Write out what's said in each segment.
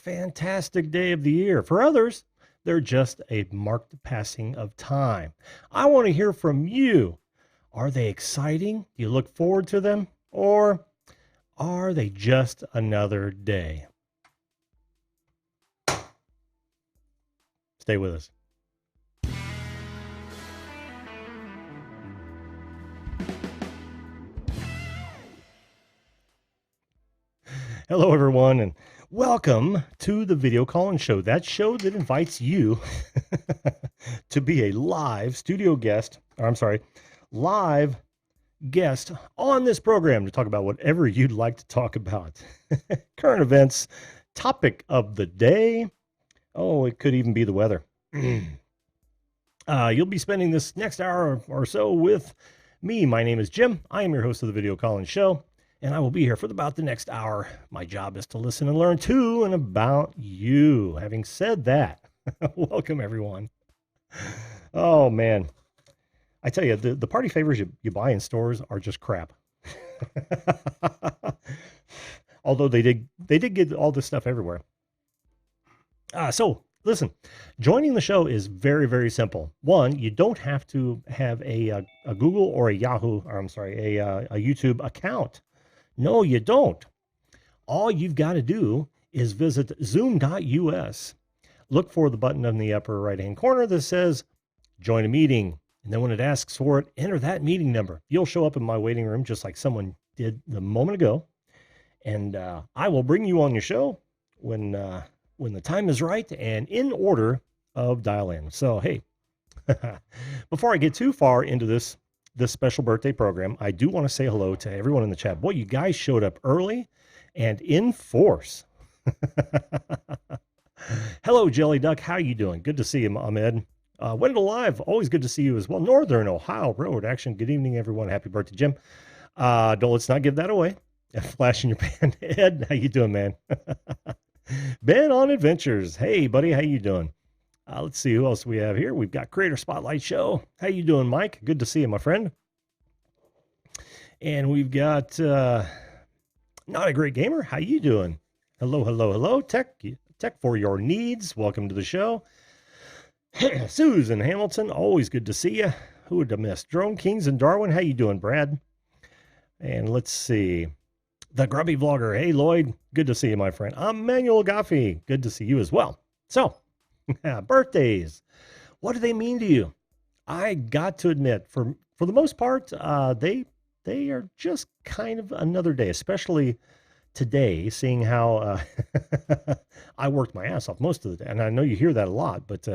fantastic day of the year. For others, they're just a marked passing of time. I want to hear from you. Are they exciting? Do you look forward to them? Or are they just another day? Stay with us. Hello, everyone, and welcome to the Video Call-In Show. That show that invites you to be a live guest on this program to talk about whatever you'd like to talk about. Current events, topic of the day. Oh, it could even be the weather. You'll be spending this next hour or so with me. My name is Jim. I am your host of the Video Call-In Show, and I will be here for about the next hour. My job is to listen and learn to and about you. Having said that, welcome everyone. Oh man, I tell you, the party favors you buy in stores are just crap. Although they did get all this stuff everywhere. So listen, joining the show is very, very simple. One, you don't have to have a Google or a Yahoo, or I'm sorry, a YouTube account. No, you don't. All you've got to do is visit zoom.us. Look for the button in the upper right-hand corner that says join a meeting. And then when it asks for it, enter that meeting number. You'll show up in my waiting room just like someone did the moment ago. And I will bring you on your show when the time is right and in order of dial in. So, hey, before I get too far into this special birthday program, I do want to say hello to everyone in the chat. Boy, you guys showed up early and in force. Hello, Jelly Duck. How you doing? Good to see you, Ahmed. Wendell Live, always good to see you as well. Northern Ohio Road Action. Good evening, everyone. Happy birthday, Jim. Let's not give that away. Flash in your pan. Ed, how you doing, man? Ben on Adventures. Hey, buddy, how you doing? Let's see who else we have here. We've got Creator Spotlight Show. How you doing, Mike? Good to see you, my friend. And we've got Not a Great Gamer. How you doing? Hello, hello, hello. Tech for your needs. Welcome to the show. Susan Hamilton, always good to see you. Who would have missed? Drone Kings and Darwin. How you doing, Brad? And let's see. The Grubby Vlogger. Hey, Lloyd. Good to see you, my friend. I'm Manuel Gaffey. Good to see you as well. So, birthdays. What do they mean to you? I got to admit, for the most part, they are just kind of another day, especially today, seeing how I worked my ass off most of the day. And I know you hear that a lot, but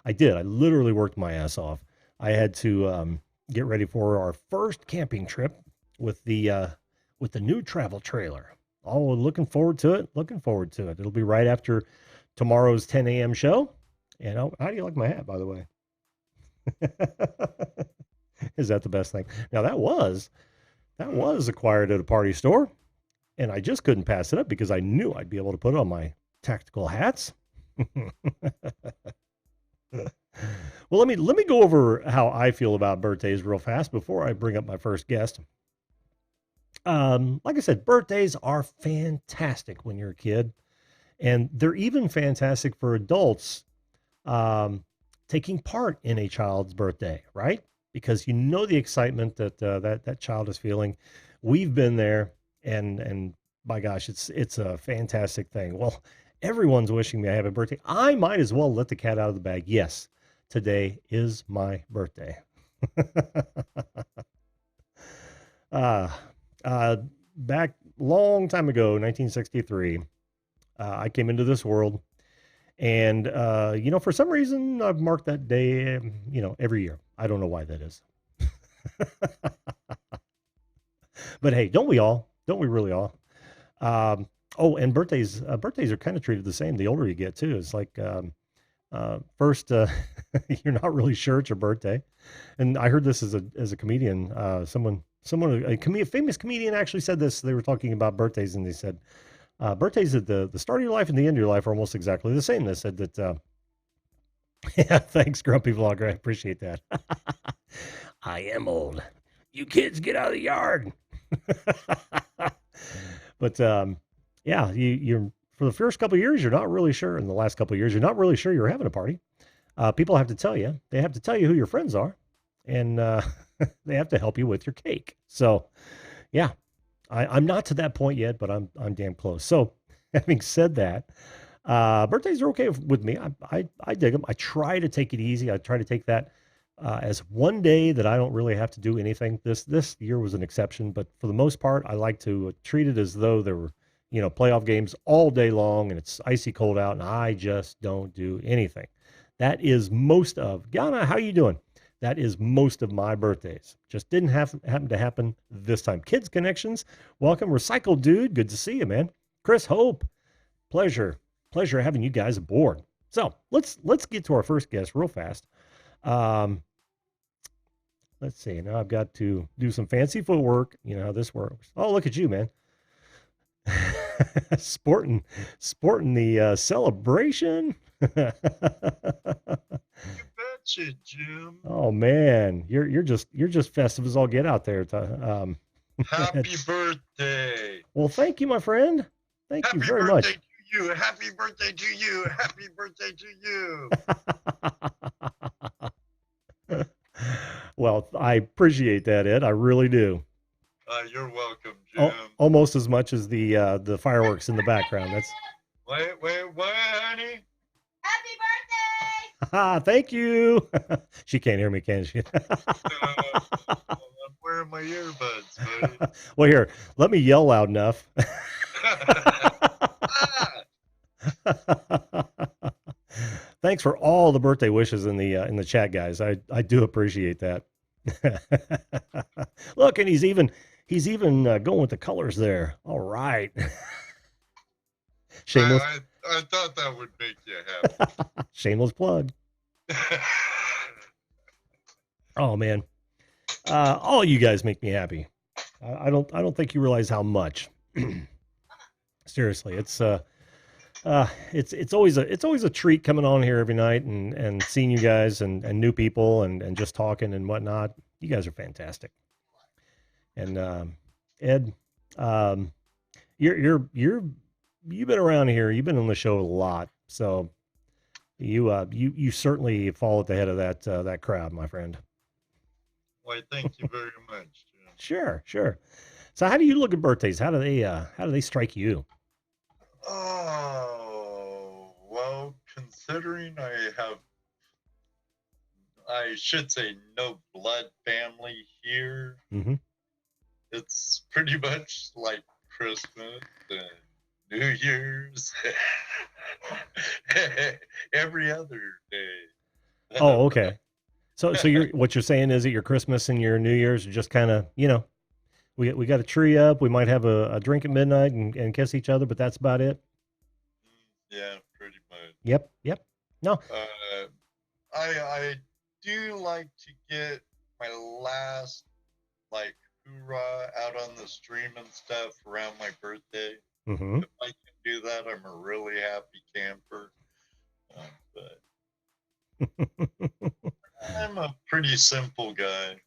I did. I literally worked my ass off. I had to get ready for our first camping trip with the new travel trailer. Oh, looking forward to it. Looking forward to it. It'll be right after tomorrow's 10 a.m. show. And how do you like my hat, by the way? Is that the best thing? Now that was acquired at a party store, and I just couldn't pass it up because I knew I'd be able to put it on my tactical hats. Well, let me go over how I feel about birthdays real fast before I bring up my first guest. Like I said, birthdays are fantastic when you're a kid, and they're even fantastic for adults taking part in a child's birthday, right? Because you know the excitement that that child is feeling. We've been there, and by gosh, it's a fantastic thing. Well, everyone's wishing me a happy birthday. I might as well let the cat out of the bag. Yes, today is my birthday. Back long time ago, 1963, I came into this world, and for some reason I've marked that day, every year. I don't know why that is. But hey, don't we all? Don't we really all? And birthdays are kind of treated the same the older you get too. It's like first you're not really sure it's your birthday. And I heard this as a comedian, a famous comedian actually said this. They were talking about birthdays, and they said birthdays at the start of your life and the end of your life are almost exactly the same. They said that yeah, thanks, Grumpy Vlogger. I appreciate that. I am old. You kids get out of the yard. But yeah, you're for the first couple of years, you're not really sure. In the last couple of years, you're not really sure you're having a party. People have to tell you. They have to tell you who your friends are, and they have to help you with your cake. So, yeah, I'm not to that point yet, but I'm damn close. So, having said that, birthdays are okay with me. I dig them. I try to take it easy. I try to take that as one day that I don't really have to do anything. This year was an exception, but for the most part, I like to treat it as though there were, playoff games all day long and it's icy cold out, and I just don't do anything. That is most of Ghana. How you doing? That is most of my birthdays. Just didn't happen to happen this time. Kids Connections, welcome. Recycled Dude, good to see you, man. Chris Hope, pleasure having you guys aboard. So let's get to our first guest real fast. Let's see. Now I've got to do some fancy footwork. You know how this works. Oh, look at you, man. sporting the celebration. You betcha, Jim. Oh man, you're just festive as all get out there. Happy birthday. Well, thank you, my friend. Thank you very much. Happy birthday to you. Happy birthday to you. Well, I appreciate that, Ed. I really do. You're welcome, Jim. Almost as much as the fireworks in the background. That's. Wait, what, honey? Happy birthday! Thank you. She can't hear me, can she? I'm wearing my earbuds, buddy. Well, here, let me yell loud enough. Thanks for all the birthday wishes in the chat, guys. I do appreciate that. Look, and he's even going with the colors there. All right. Shameless. I thought that would make you happy. Shameless plug. Oh man, all you guys make me happy. I don't think you realize how much. Seriously, it's always a treat coming on here every night and seeing you guys and new people and just talking and whatnot. You guys are fantastic. And Ed, you've been around here. You've been on the show a lot, so you certainly fall at the head of that crowd, my friend. Why, thank you very much, Jim. Sure. So how do you look at birthdays? How do they strike you? Oh, well, considering I should say no blood family here, Mm-hmm. it's pretty much like Christmas and New Year's, every other day. Oh, okay. So what you're saying is that your Christmas and your New Year's are just kind of, we got a tree up. We might have a drink at midnight and kiss each other, but that's about it. Yeah, pretty much. Yep. No. I do like to get my last like hoorah out on the stream and stuff around my birthday. Mm-hmm. If I can do that, I'm a really happy camper. But I'm a pretty simple guy.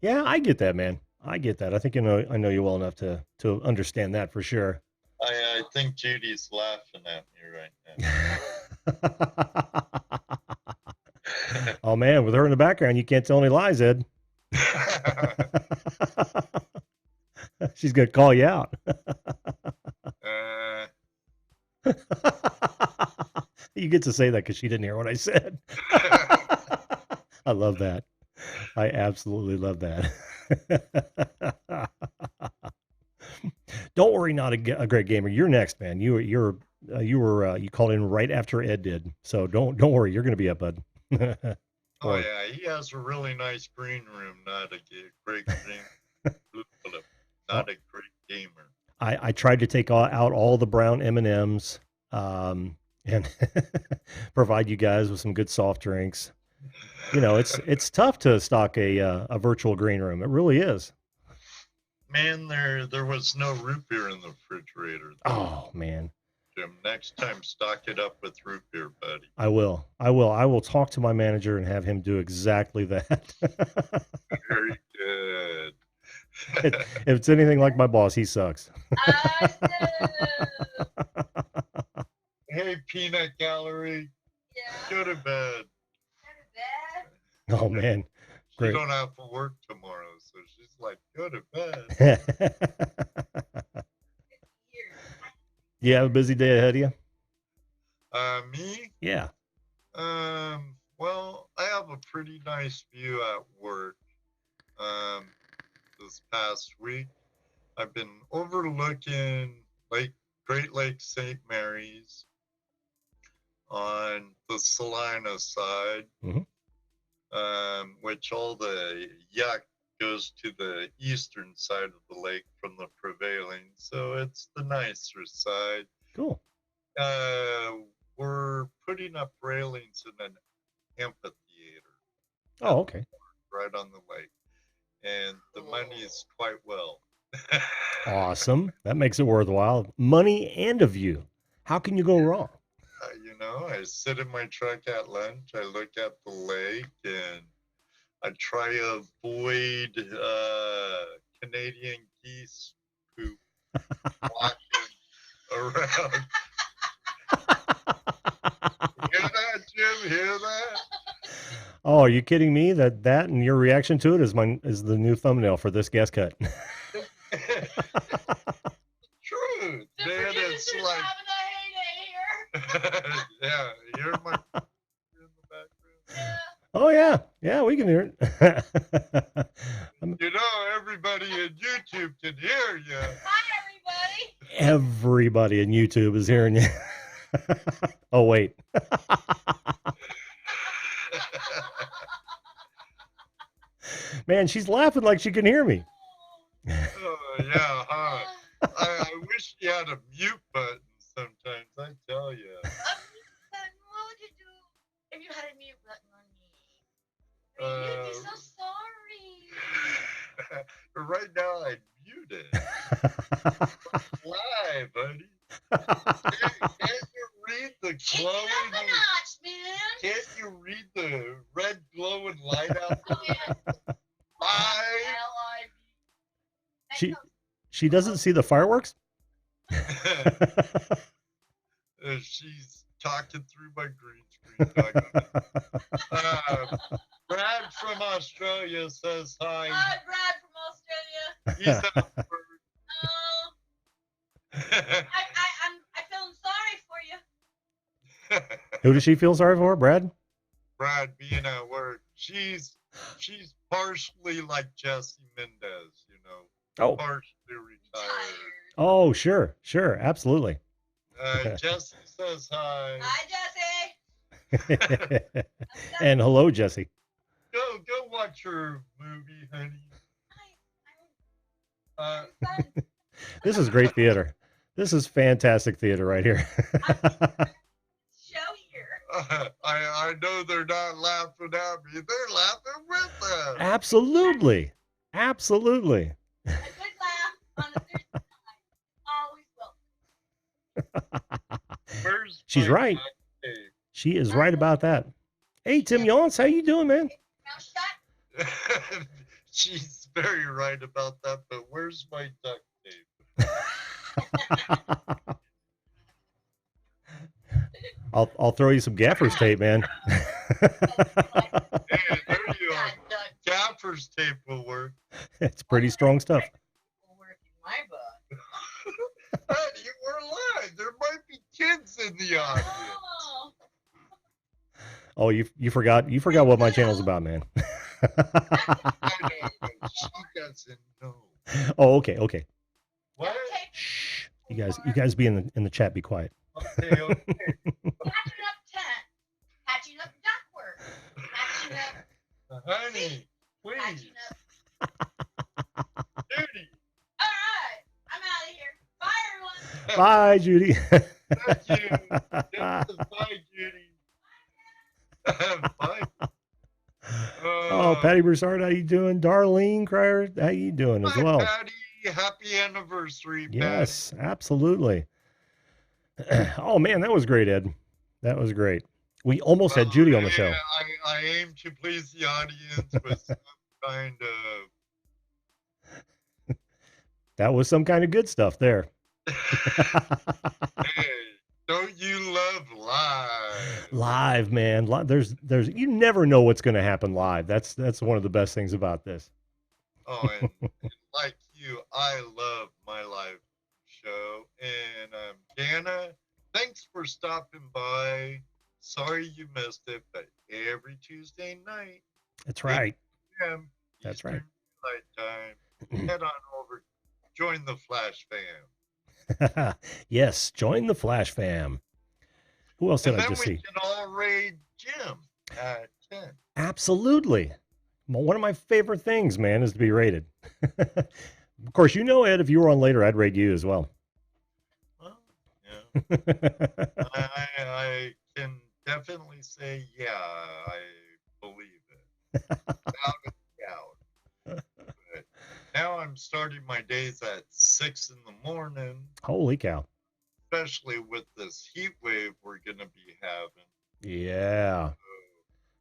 Yeah, I get that, man. I get that. I think I know you well enough to understand that for sure. I think Judy's laughing at me right now. Oh man, with her in the background, you can't tell any lies, Ed. She's gonna call you out. You get to say that because she didn't hear what I said. I love that. I absolutely love that. Don't worry, not a great gamer. You're next, man. You called in right after Ed did, so don't worry. You're gonna be up, bud. Oh yeah, he has a really nice green room. Not a great game. Not a great gamer. I tried to take out all the brown M&Ms and provide you guys with some good soft drinks. It's tough to stock a virtual green room. It really is. Man, there was no root beer in the refrigerator. Oh man. Jim, next time stock it up with root beer, buddy. I will talk to my manager and have him do exactly that. Very good. If it's anything like my boss, he sucks. I do. peanut gallery. Yeah. Go to bed. Go to bed. Oh man, She great. don't have to work tomorrow, so she's like, go to bed. Here. You have a busy day ahead of you? Me? Yeah. Well, I have a pretty nice view at work. This past week, I've been overlooking Great Lake St. Mary's on the Salina side, Mhm. which all the yuck goes to the eastern side of the lake from the prevailing, so it's the nicer side. Cool. We're putting up railings in an amphitheater Oh, okay. right on the lake, and the money is quite well. Awesome. That makes it worthwhile. Money and a view. How can you go wrong? I sit in my truck at lunch, I look at the lake, and I try to avoid Canadian geese poop walking around. Hear that, Jim? Hear that? Oh, are you kidding me? That and your reaction to it is the new thumbnail for this guest cut. Truth. The Man, it's producer's like, having a heyday here. yeah, you're my in the background. Yeah. Oh yeah, we can hear it. You know, everybody in YouTube can hear you. Hi, everybody. Everybody in YouTube is hearing you. Oh wait. Man, she's laughing like she can hear me. Oh, yeah, huh? I wish you had a mute button sometimes, I tell you. A mute button. What would you do if you had a mute button on me? I mean, you'd be so sorry. Right now, I mute it. Live, buddy. Can't you read the Kick it up glowing? a notch, man. Can't you read the red glowing light out Oh, yeah. live? She she doesn't see the fireworks? She's talking through my green screen. Brad from Australia says hi. Hi, Brad from Australia. He's at work. Oh, I'm feeling sorry for you. Who does she feel sorry for, Brad? Brad being at work. She's partially like Jesse Mendez, you know, Oh. partially retired. Tired. Oh, sure, absolutely. Jesse says hi. Hi, Jesse. And hello, Jesse. Go watch your movie, honey. Hi. This is great theater. This is fantastic theater right here. Show here. I know they're not laughing at me. They're laughing with us. Absolutely. A good laugh on a Thursday night. Always welcome. Where's She's my right. duct tape? She is right about that. Hey, Tim Yance, how you doing, man? Now shut. She's very right about that, but where's my duct tape? I'll throw you some gaffer's tape, man. Hey, there you are. Gaffer's tape will work. It's pretty strong stuff. Will work in my book. Hey, we're live. There might be kids in the audience. Oh. Oh, you forgot what my channel's about, man. I know, she doesn't know. Oh, okay. What? Okay. Shh. You guys be in the chat. Be quiet. Okay. Patching up tent. Patching up ductwork. Patching up. Honey, please. Patching up. Judy. All right. I'm out of here. Bye, everyone. Bye, Judy. Thank you. Bye, Judy. Bye. Oh, Patty Broussard, how you doing? Darlene Cryer, how you doing as Hi, well? Patty. Happy anniversary, Patty. Yes, absolutely. Oh man, that was great, Ed. That was great. We almost had Judy on the show. I aim to please the audience with some kind That was some kind of good stuff there. of. Hey, Don't you love live? Live, man. There's you never know what's going to happen live. That's one of the best things about this. Oh, and like you, I love my live show. And Dana, thanks for stopping by. Sorry you missed it, but every Tuesday night, That's 8 right. p.m. That's right. Eastern Daylight Time, head on over, join the Flash fam. Yes, join the Flash fam. Who else did And I then just we see? can all raid Jim at 10. Absolutely. One of my favorite things, man, is to be rated. Of course, you know, Ed, if you were on later, I'd raid you as well. Well, yeah. I can definitely say, yeah, I believe it. Without a doubt. But now I'm starting my days at 6 in the morning, Holy cow. especially with this heat wave we're going to be having. Yeah.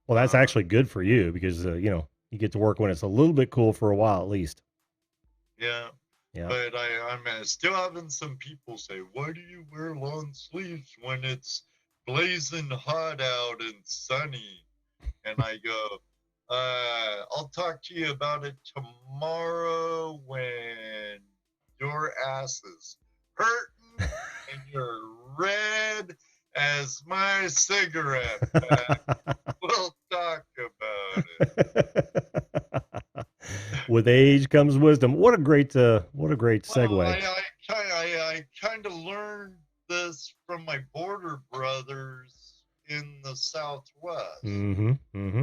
Well, that's actually good for you because, you know, you get to work when it's a little bit cool for a while at least. Yeah. Yeah. But I'm still having some people say, why do you wear long sleeves when it's blazing hot out and sunny? And I go, I'll talk to you about it tomorrow when your ass is hurting and you're red as my cigarette pack. We'll talk about it. With age comes wisdom. What a great segue. Well, I kind of learned this from my border brothers in the Southwest. Mm-hmm. Mm-hmm.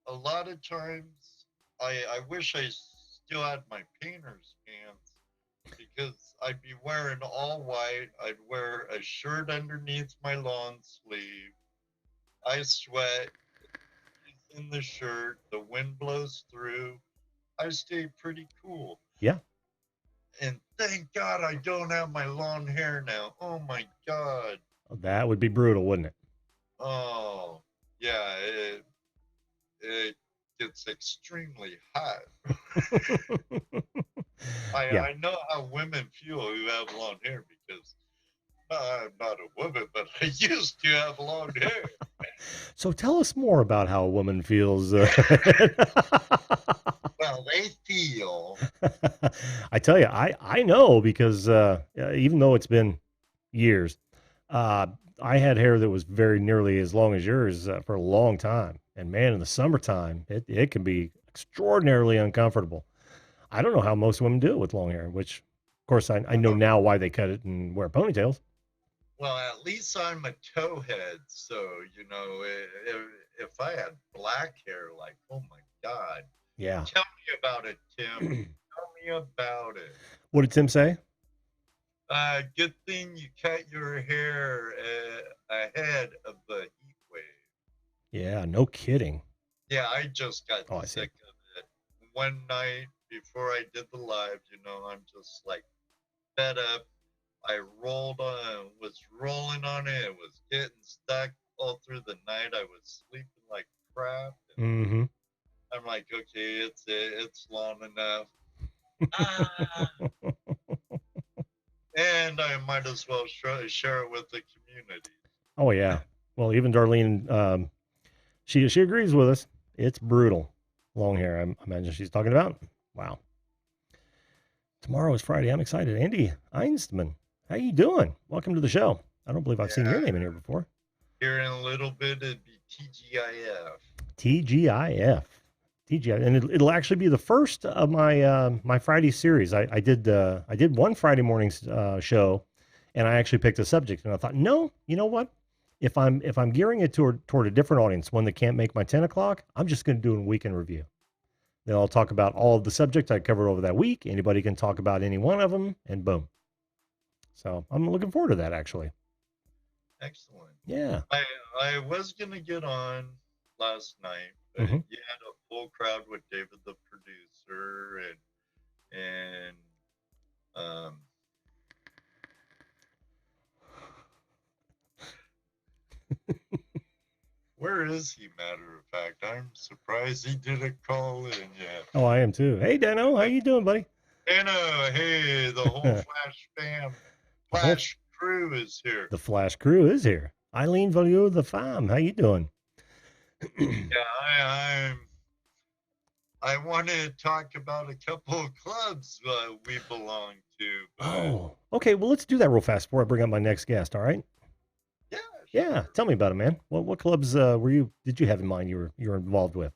A lot of times, I wish I still had my painter's pants because I'd be wearing all white. I'd wear a shirt underneath my long sleeve. I sweat in the shirt. The wind blows through. I stay pretty cool. Yeah. And thank God I don't have my long hair now. Oh my God. That would be brutal, wouldn't it? Oh, yeah. It gets extremely hot. Yeah. I know how women feel who have long hair because I'm not a woman, but I used to have long hair. So tell us more about how a woman feels. Well, they feel. I tell you, I know because even though it's been years, I had hair that was very nearly as long as yours for a long time. And man, in the summertime, it can be extraordinarily uncomfortable. I don't know how most women do it with long hair, which, of course, I know now why they cut it and wear ponytails. Well, at least I'm a towhead, so you know, if I had black hair, like, oh my God. Yeah. Tell me about it, Tim. Tell me about it. What did Tim say? Good thing you cut your hair ahead of the heat wave. Yeah, no kidding. Yeah, I just got Oh, I see. sick of it. One night before I did the live, you know, I'm just like fed up. I was rolling on it. It was getting stuck all through the night. I was sleeping like crap. Mm-hmm. I'm like, okay, it's long enough. Ah. And I might as well share it with the community. Oh yeah. Well, even Darlene, she agrees with us. It's brutal. Long hair. I imagine she's talking about. Wow. Tomorrow is Friday. I'm excited. Andy Einstman, how you doing? Welcome to the show. I don't believe I've seen your name in here before. Here in a little bit, it'd be TGIF. TGIF. TGIF, and it'll actually be the first of my my Friday series. I did one Friday morning show, and I actually picked a subject, and I thought, no, you know what? If I'm gearing it toward a different audience, one that can't make my 10 o'clock, I'm just going to do a weekend review. Then I'll talk about all of the subjects I covered over that week. Anybody can talk about any one of them, and boom. So I'm looking forward to that, actually. Excellent. Yeah. I was going to get on last night, but you had a full crowd with David, the producer, and where is he, matter of fact? I'm surprised he didn't call in yet. Oh, I am too. Hey, Dano, how you doing, buddy? Dano, hey, the whole Flash fam, Flash crew is here. The Flash crew is here. Eileen Value, the fam. How you doing? Yeah, I want to talk about a couple of clubs we belong to. But Oh, okay. Well, let's do that real fast before I bring up my next guest. All right. yeah, Yeah. sure. Tell me about it, man. What clubs did you have in mind you were involved with?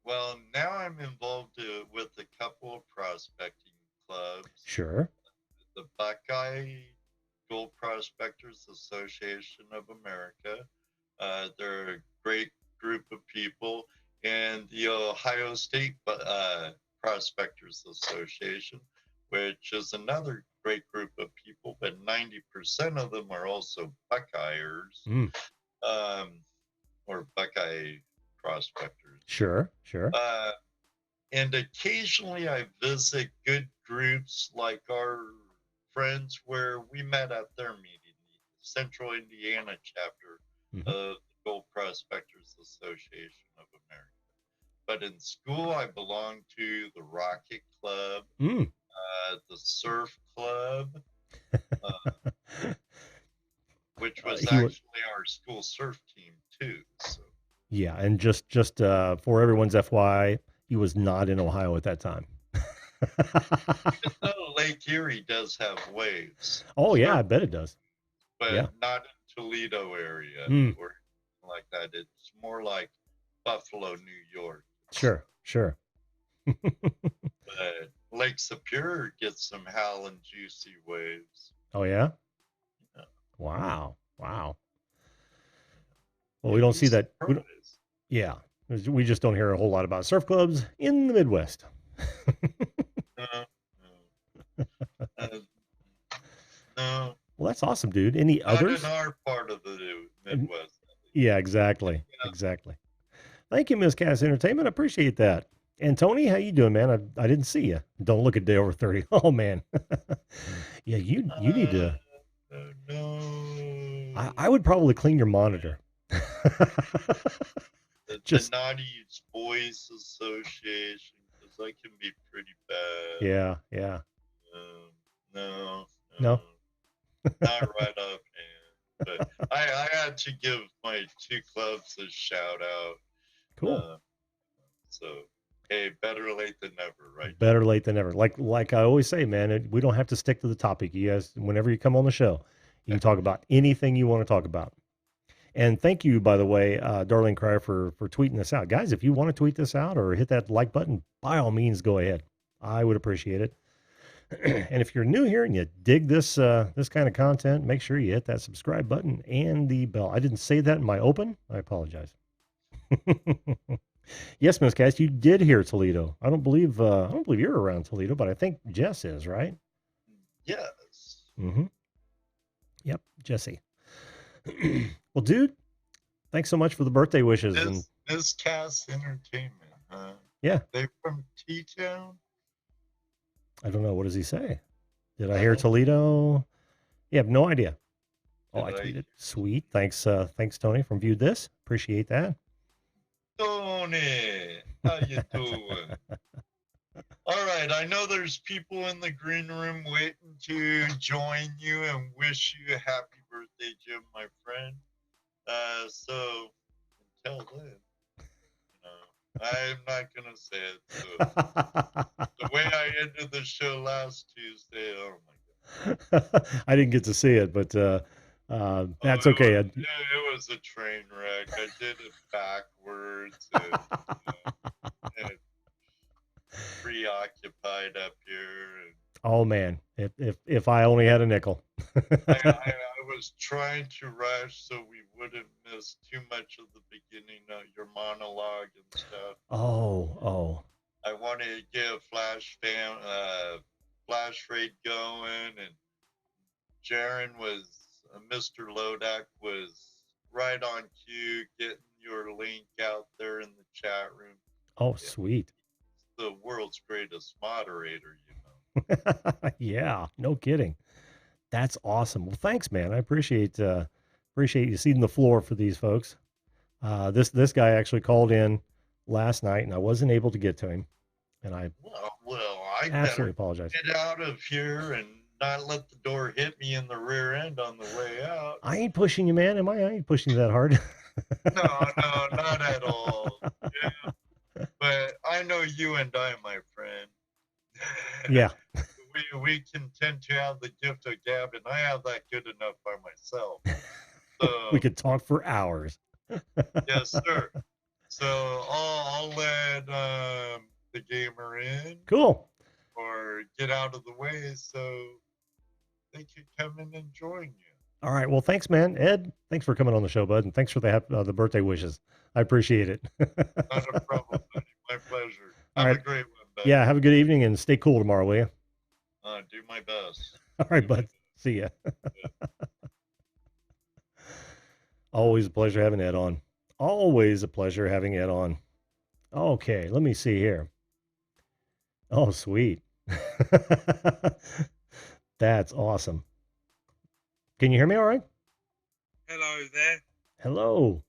Well, now I'm involved with a couple of prospecting clubs. Sure. The Buckeye Gold Prospectors Association of America. They're a great group of people, and the Ohio State Prospectors Association, which is another great group of people, but 90% of them are also Buckeyers, Mm. or Buckeye prospectors. Sure. Sure. And occasionally I visit good groups like our friends where we met at their meeting, the Central Indiana chapter Mhm. of the Gold Prospectors Association of America. But in school, I belonged to the Rocket Club, Mm. the Surf Club, which was He was. actually our school surf team too. So Yeah, and just for everyone's FYI, he was not in Ohio at that time. even though Lake Erie does have waves, Oh yeah, I surf, bet it does. but Yeah. not in Toledo area Mm. or like that. It's more like Buffalo, New York. Sure. Sure. But Lake Superior gets some howling juicy waves. Oh yeah. Yeah. Wow. Wow. Well, we You'd don't be see that. surprised. Yeah, we just don't hear a whole lot about surf clubs in the Midwest. No, no, no, Well, that's awesome, dude. Any not others? in our part of the Midwest. Yeah, exactly. Yeah. Exactly. Thank you, Miss Cass Entertainment. I appreciate that. And Tony, how you doing, man? I didn't see you. Don't look a day over 30. Oh man. Yeah, you need to. No. I would probably clean your monitor. The Just Naughty Boys Association, because that can be pretty bad. yeah, yeah. No, No. not right offhand. But I had to give my two clubs a shout out. Cool. So, hey, better late than never, right? Better late than never. Like I always say, man, we don't have to stick to the topic. You guys, whenever you come on the show, you can talk about anything you want to talk about. And thank you, by the way, Darlene Cryer, for tweeting this out. Guys, if you want to tweet this out or hit that like button, by all means, go ahead. I would appreciate it. And if you're new here and you dig this this kind of content, make sure you hit that subscribe button and the bell. I didn't say that in my open. I apologize. Yes, Miss Cass, you did hear Toledo. I don't believe you're around Toledo, but I think Jess is, right? Yes. Mm-hmm. Yep, Jesse. Well, dude, thanks so much for the birthday wishes. And This Cast Entertainment, huh? yeah, They from T-Town? I don't know. What does he say? Did I hear Toledo? You have no idea. Oh, I tweeted. Sweet. Thanks, Tony, from Viewed This. Appreciate that. Tony, how you doing? All right, I know there's people in the green room waiting to join you and wish you a happy birthday, Jim, my friend. So until then, I'm not gonna say it. So, the way I ended the show last Tuesday, oh my God. I didn't get to see it, but that's okay. It was a train wreck. I did it backwards and preoccupied up here. And oh man, if I only had a nickel. I was trying to rush so we wouldn't miss too much of the beginning of your monologue and stuff. Oh. I wanted to get a flash rate going, and Mr. Lodak was right on cue, getting your link out there in the chat room. Oh, sweet. The world's greatest moderator, you know. Yeah, no kidding. That's awesome. Well, thanks, man. I appreciate you ceding the floor for these folks. This guy actually called in last night, and I wasn't able to get to him, and I Well, I absolutely better apologize. get out of here and not let the door hit me in the rear end on the way out. I ain't pushing you, man. Am I? I ain't pushing you that hard. No, not at all. Yeah, but I know you and I, my friend. Yeah. we can tend to have the gift of gab, and I have that good enough by myself. So We could talk for hours. yes, sir. So I'll let the gamer in Cool. or get out of the way so they can come in and join you. All right. Well, thanks, man. Ed, thanks for coming on the show, bud. And thanks for the birthday wishes. I appreciate it. Not a problem, buddy. My pleasure. All Have right. a great one, buddy. Yeah. Have a good evening and stay cool tomorrow, will you? Do my best. All right, Do my bud. best. See ya. Always a pleasure having Ed on. Always a pleasure having Ed on. Okay. Let me see here. Oh, sweet. That's awesome. Can you hear me all right? Hello there. Hello.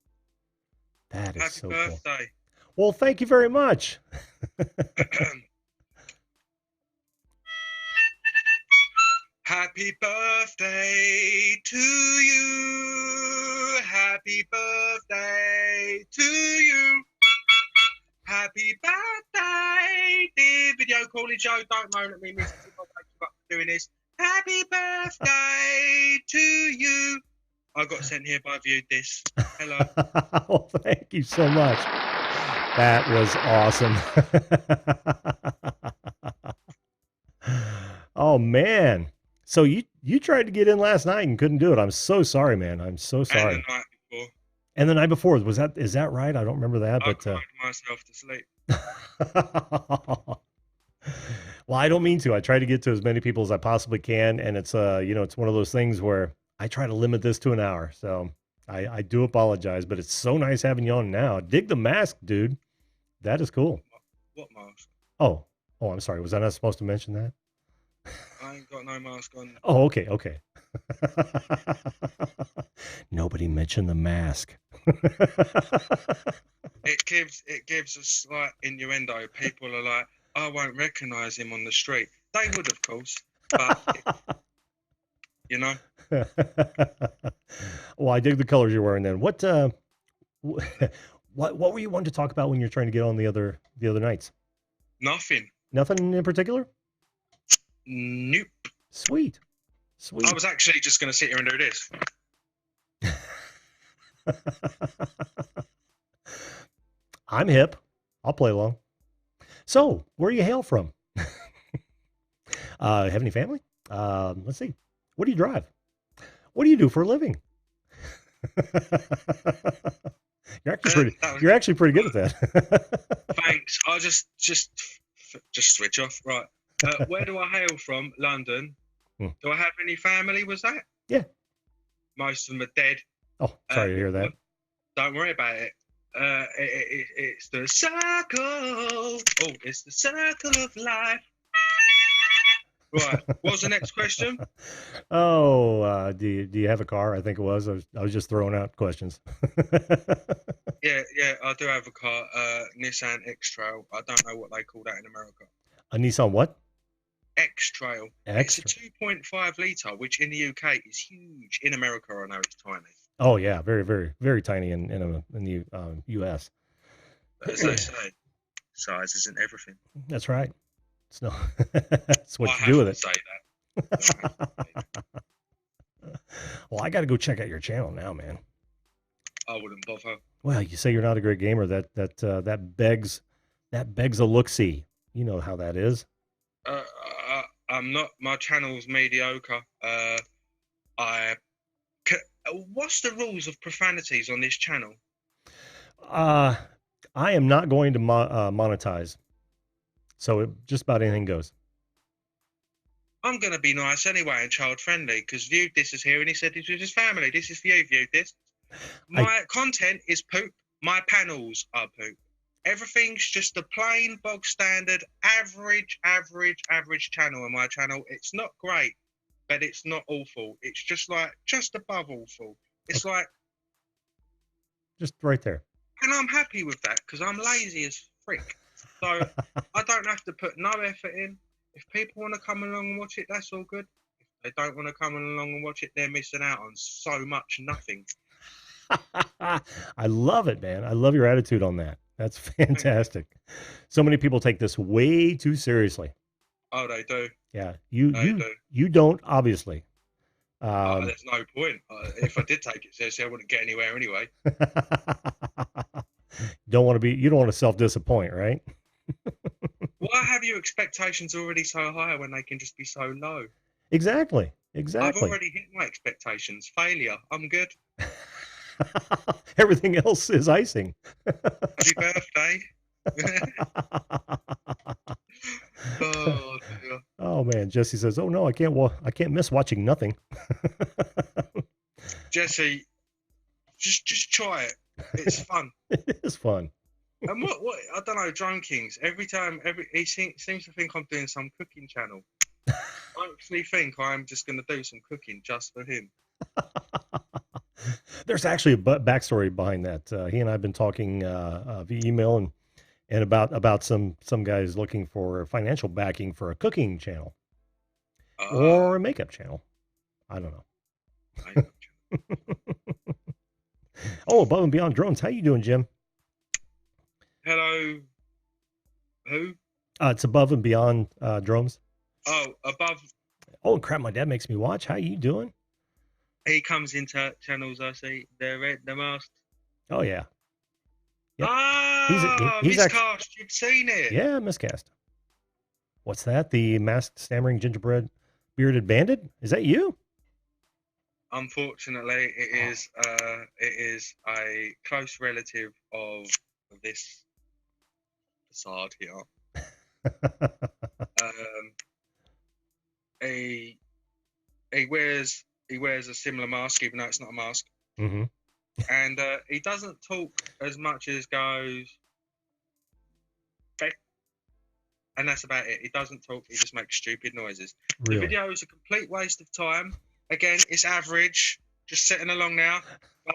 That is Happy so cool. birthday. Well, thank you very much. Happy birthday to you. Happy birthday to you. Happy birthday, dear video calling Joe. Don't moan at me, Mr. If I wake you up for doing this. Happy birthday to you. I got sent here by Viewed This. Hello. Oh, thank you so much. That was awesome. Oh man. So you tried to get in last night and couldn't do it. I'm so sorry, man. I'm so sorry. And the night before, And the night before, is that right? I don't remember that, I but cried myself to sleep. well, I don't mean to. I try to get to as many people as I possibly can, and it's it's one of those things where I try to limit this to an hour. So I do apologize, but it's so nice having you on now. Dig the mask, dude. That is cool. What mask? Oh, I'm sorry. Was I not supposed to mention that? I ain't got no mask on. Oh, okay. Nobody mentioned the mask. It gives a slight innuendo. People are like, I won't recognise him on the street. They would, of course, but you know. Well, I dig the colors you're wearing. Then what were you wanting to talk about when you're trying to get on the other nights? Nothing. Nothing in particular? Nope. Sweet. I was actually just going to sit here and do this. I'm hip. I'll play along. So, where do you hail from? Have any family? Let's see. What do you drive? What do you do for a living? You're actually pretty good at that. Thanks. I'll just switch off. Right. Where do I hail from? London. Do I have any family? Was that? Yeah. Most of them are dead. Oh, sorry to hear that. Don't worry about it. It's the circle. Oh, it's the circle of life. Right. What was the next question? Oh, do you have a car? I think it was. I was just throwing out questions. Yeah, I do have a car. Nissan X-Trail. I don't know what they call that in America. A Nissan what? X-Trail. It's a 2.5 litre, which in the UK is huge. In America, I know it's tiny. Oh yeah, very, very, very tiny in the U.S. As they say, size isn't everything. That's right. It's no, that's what you do with it. Say that. Well, I got to go check out your channel now, man. I wouldn't bother. Well, you say you're not a great gamer. That begs a look-see. You know how that is. I'm not. My channel's mediocre. What's the rules of profanities on this channel? I am not going to monetize. So just about anything goes. I'm going to be nice anyway and child-friendly because Viewed This is here and he said this was his family. This is for you, Viewed This. My content is poop. My panels are poop. Everything's just a plain, bog standard, average channel on my channel. It's not great, but it's not awful. It's just above awful. It's like... Just right there. And I'm happy with that because I'm lazy as frick. So I don't have to put no effort in. If people want to come along and watch it, that's all good. If They don't want to come along and watch it. They're missing out on so much nothing. I love it, man. I love your attitude on that. That's fantastic. So many people take this way too seriously. Oh, they do. Yeah, They do. you don't, obviously. Um, There's no point. If I did take it seriously, I wouldn't get anywhere anyway. you don't want to self-disappoint, right? Why have your expectations already so high when they can just be so low? Exactly. I've already hit my expectations. Failure. I'm good. Everything else is icing. Happy birthday. Oh dear. Oh man, Jesse says, "Oh no, I can't miss watching nothing." Jesse, just try it. It's fun. It is fun. And what I don't know, Drone Kings. Every time, he seems to think I'm doing some cooking channel. I actually think I'm just going to do some cooking just for him. There's actually a backstory behind that. He and I have been talking via email and about some guys looking for financial backing for a cooking channel or a makeup channel. I don't know. Oh, Above and Beyond Drones. How you doing, Jim? Hello. Who? It's Above and Beyond Drones. Oh, Above. Oh crap! My dad makes me watch. How you doing? He comes into channels. I see the red, the masked. Oh yeah. Yep. Ah, he's miscast. You've seen it. Yeah, miscast. What's that? The masked, stammering, gingerbread, bearded bandit? Is that you? Unfortunately, it is a close relative of this facade here. He wears a similar mask, even though it's not a mask. Mm-hmm. And he doesn't talk as much as goes, "Beck," and that's about it. He doesn't talk. He just makes stupid noises. Really? The video is a complete waste of time. Again, it's average. Just sitting along now. But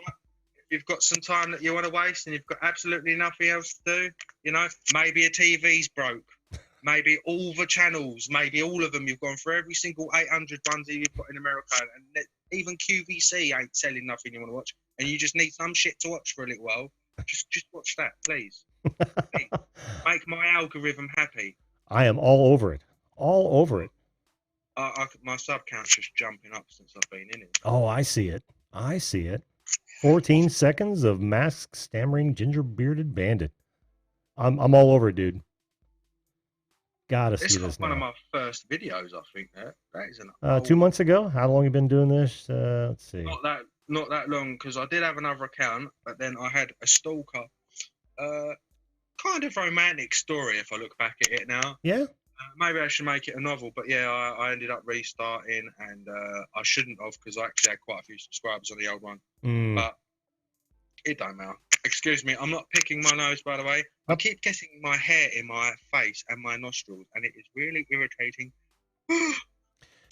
if you've got some time that you want to waste and you've got absolutely nothing else to do, you know, maybe a TV's broke. Maybe all the channels, maybe all of them. You've gone through every single 800 ones that you've got in America, and even QVC ain't selling nothing you want to watch, and you just need some shit to watch for a little while. Just watch that, please. Please. Make my algorithm happy. I am all over it. All over it. My sub count's just jumping up since I've been in it. Oh, I see it. I see it. 14 seconds of masked, stammering, ginger-bearded bandit. I'm all over it, dude. Gotta see this now. One of my first videos, I think. That is an 2 months ago. How long you been doing this? Let's see. Not that long, because I did have another account, but then I had a stalker. Kind of romantic story if I look back at it now. Yeah. Maybe I should make it a novel, but yeah, I ended up restarting, and I shouldn't have, because I actually had quite a few subscribers on the old one. But it don't matter. Excuse me, I'm not picking my nose, by the way. I keep getting my hair in my face and my nostrils, and it is really irritating.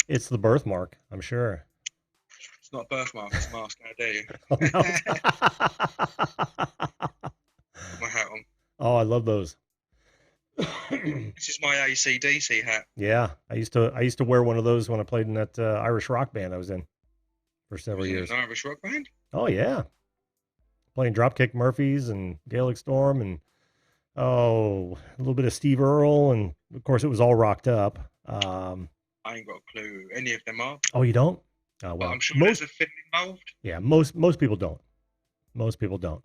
It's the birthmark, I'm sure. It's not a birthmark, it's a mask. How dare you? Oh, no. Put my hat on. Oh, I love those. This is my AC/DC hat. Yeah, I used to wear one of those when I played in that Irish rock band I was in for several years. An Irish rock band? Oh yeah, playing Dropkick Murphys and Gaelic Storm and a little bit of Steve Earle, and of course it was all rocked up. I ain't got a clue who any of them are. Oh, you don't? Oh, well, but I'm sure there's a film involved. Yeah, most people don't. Most people don't.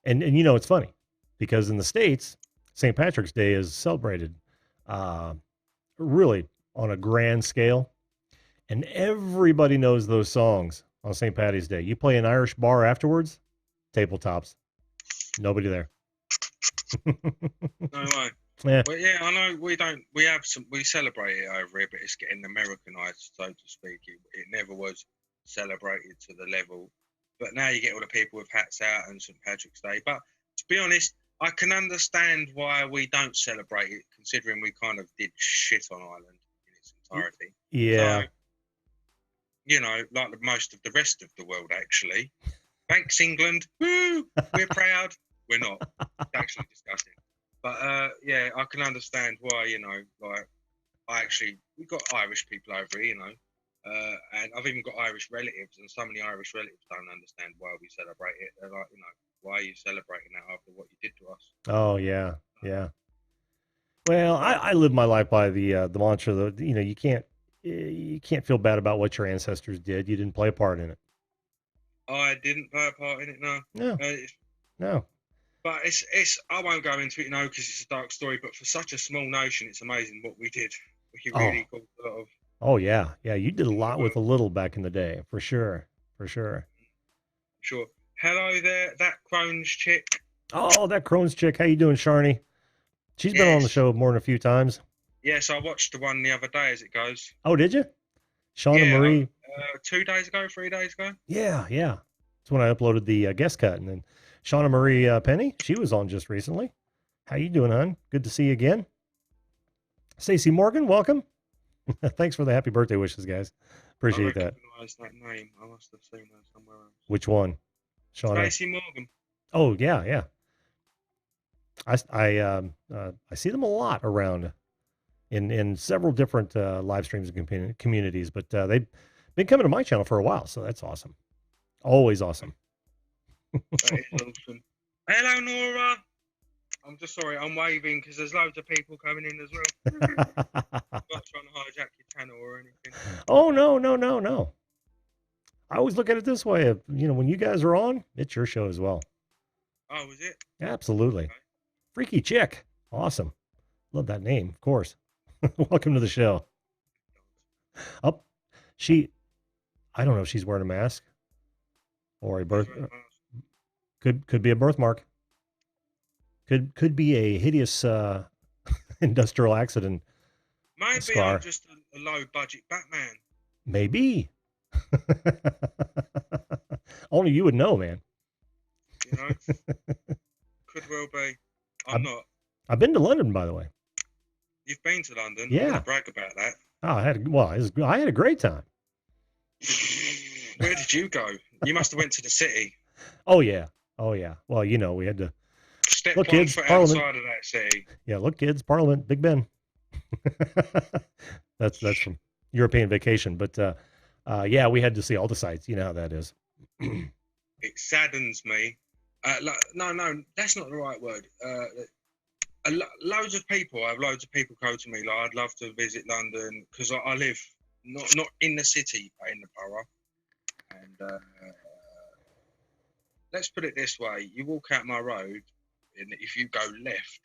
And you know, it's funny because in the States, St. Patrick's Day is celebrated really on a grand scale, and everybody knows those songs on St. Patty's Day. You play an Irish bar afterwards, tabletops, nobody there. No way. Yeah. Well, yeah, I know we celebrate it over here, but it's getting Americanized, so to speak. It never was celebrated to the level, but now you get all the people with hats out and St. Patrick's Day. But to be honest, I can understand why we don't celebrate it, considering we kind of did shit on Ireland in its entirety. Yeah. So, you know, like most of the rest of the world, actually. Thanks, England. Woo! We're proud. We're not. It's actually disgusting. But, yeah, I can understand why, you know, like, we've got Irish people over here, you know, and I've even got Irish relatives, and some of the Irish relatives don't understand why we celebrate it. They're like, you know, why are you celebrating that after what you did to us? Oh yeah, yeah. Well, I live my life by the mantra that you can't feel bad about what your ancestors did. You didn't play a part in it. I didn't play a part in it, no. No, no. But it's I won't go into it, you know, because it's a dark story. But for such a small nation, it's amazing what we did. We really caused a lot of. Oh yeah, yeah. You did a in the lot with a world, little back in the day, for sure, for sure. sure. Hello there, that Crohn's chick. Oh, that Crohn's chick. How you doing, Sharni? She's been on the Yes, show more than a few times. yes. I watched the one the other day as it goes. Oh, did you? Shauna Yeah, Marie. 2 days ago, 3 days ago. Yeah, yeah. That's when I uploaded the guest cut, and then Shauna Marie Penny. She was on just recently. How you doing, hon? Good to see you again. Stacey Morgan, welcome. Thanks for the happy birthday wishes, guys. I Appreciate that. recognise that name. I must have seen her somewhere else. Which one? Shauna. Stacey Morgan. Oh yeah, yeah. I see them a lot around in several different live streams and communities, but they've been coming to my channel for a while, so that's awesome. Always awesome. That is awesome. Hello, Nora. I'm just sorry, I'm waving because there's loads of people coming in as well. I'm not trying to hijack your channel or anything. Oh no, no, no, no. I always look at it this way. When you guys are on, it's your show as well. Oh, was it? Absolutely. Okay. Freaky chick. Awesome. Love that name, of course. Welcome to the show. Oh, I don't know if she's wearing a mask or a birth. Could be a birthmark. Could be a hideous industrial accident. Maybe scar. I'm just a low budget Batman. Maybe. Only you would know, man. You know? Could well be. I'm not. I've been to London, by the way. You've been to London? Yeah. I'm gonna brag about that. Oh, I had a great time. Where did you go? You must have went to the city. Oh yeah. Oh yeah. Well, we had to Step look, one kids, foot Parliament. outside of that city. Yeah, look, kids, Parliament, Big Ben. that's from European Vacation, but yeah, we had to see all the sights. You know how that is. It saddens me. No, that's not the right word. Loads of people. I have loads of people go to me. Like, I'd love to visit London because I live not in the city, but in the borough. And let's put it this way: you walk out my road, and if you go left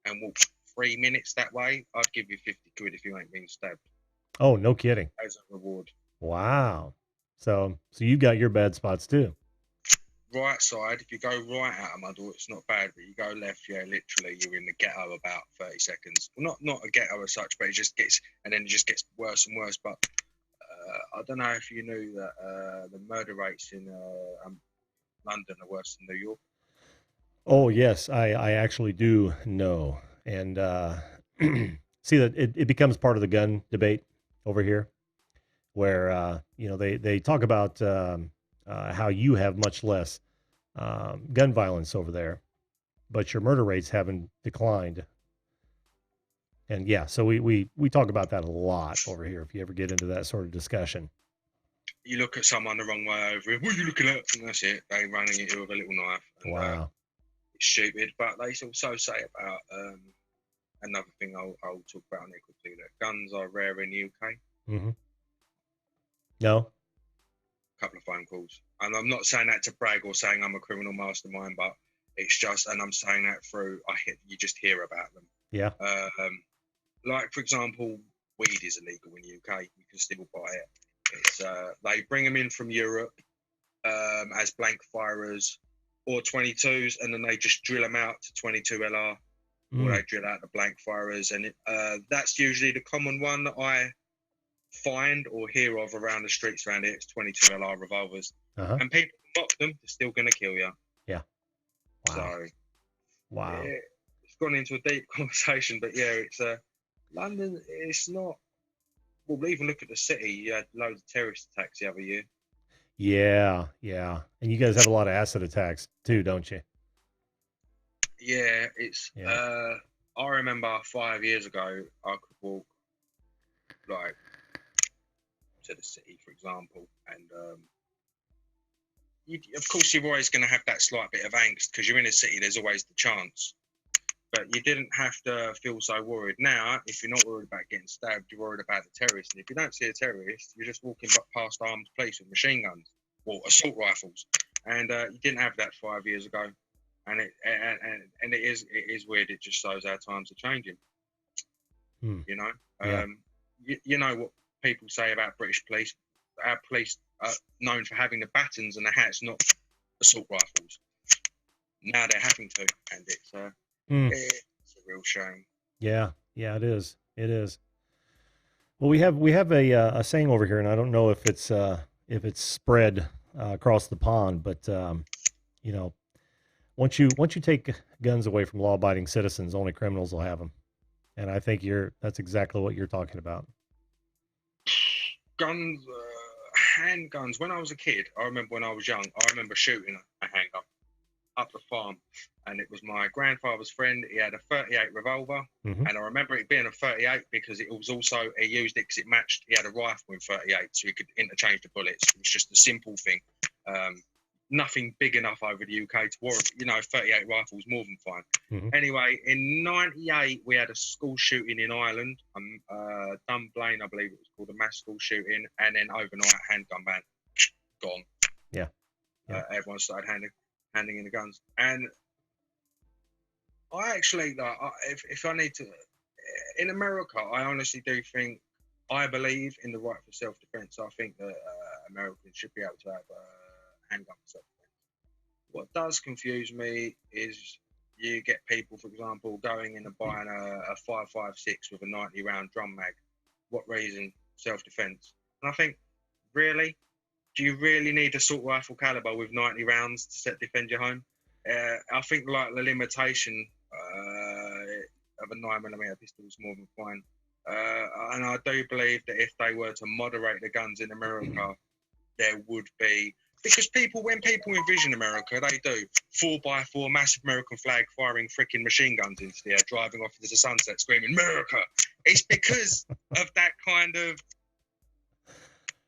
and walk 3 minutes that way, I'd give you 50 quid if you ain't been stabbed. Oh, no kidding. As a reward. Wow. So you got your bad spots too. Right side, if you go right out of my door, it's not bad, but you go left, yeah, literally you're in the ghetto about 30 seconds. Well, not a ghetto as such, but it just gets worse and worse. But I don't know if you knew that the murder rates in London are worse than New York. Oh yes, I actually do know. And see that it becomes part of the gun debate over here, where they talk about how you have much less gun violence over there, but your murder rates haven't declined. And yeah, so we talk about that a lot over here. If you ever get into that sort of discussion, you look at someone the wrong way over here. What are you looking at? And that's it. They running at you with a little knife. And, wow, it's stupid. But they also say about another thing I'll talk about on it quickly, that guns are rare in the UK. Mm-hmm. No. Couple of phone calls, and I'm not saying that to brag or saying I'm a criminal mastermind, but it's just, and I'm saying that through you just hear about them. Yeah. Like for example, weed is illegal in the UK. You can still buy it. It's they bring them in from Europe as blank firers or 22s, and then they just drill them out to 22 LR, or they drill out the blank firers, and that's usually the common one that I find or hear of around the streets around here. It's 22 LR revolvers, and people mock them, they're still going to kill you. Yeah. Wow. So, wow. Yeah, it's gone into a deep conversation, but yeah, it's London. It's not. Well, even look at the city. You had loads of terrorist attacks the other year. Yeah, yeah, and you guys have a lot of acid attacks too, don't you? Yeah, it's. Yeah. I remember 5 years ago, I could walk like to the city, for example, and of course you're always going to have that slight bit of angst because you're in a city. There's always the chance, but you didn't have to feel so worried. Now, if you're not worried about getting stabbed, you're worried about the terrorist. And if you don't see a terrorist, you're just walking past armed police with machine guns or assault rifles, and you didn't have that 5 years ago. And it is weird. It just shows our times are changing. You know, Yeah. you know what people say about British police. Our police are known for having the batons and the hats, not assault rifles. Now they're having to, and it's a real shame. Yeah, yeah, it is. It is. Well, we have a saying over here, and I don't know if it's spread across the pond, but you know, once you take guns away from law-abiding citizens, only criminals will have them, and I think that's exactly what you're talking about. Guns, handguns. When I was a kid, I remember when I was young, I remember shooting a handgun up the farm, and it was my grandfather's friend. He had a 38 revolver, and I remember it being a 38 because it was also, he used it because it matched. He had a rifle in 38, so he could interchange the bullets. It was just a simple thing. Nothing big enough over the UK to warrant, 38 rifles more than fine. Anyway, in '98, we had a school shooting in Ireland, Dunblane, I believe it was called, a mass school shooting, and then overnight handgun ban, gone. Yeah. Everyone started handing in the guns, and I actually, if I need to, in America, I honestly do think, I believe in the right for self-defense. I think that Americans should be able to have handgun for self-defense. What does confuse me is you get people, for example, going in and buying a 5.56 with a 90-round drum mag. What reason? Self-defense. And I think, really? Do you really need assault rifle caliber with 90 rounds to defend your home? I think like the limitation of a 9mm pistol is more than fine. And I do believe that if they were to moderate the guns in America, there would be, because when people envision America, they do 4x4 massive American flag firing freaking machine guns into the air, driving off into the sunset screaming America. It's because of that kind of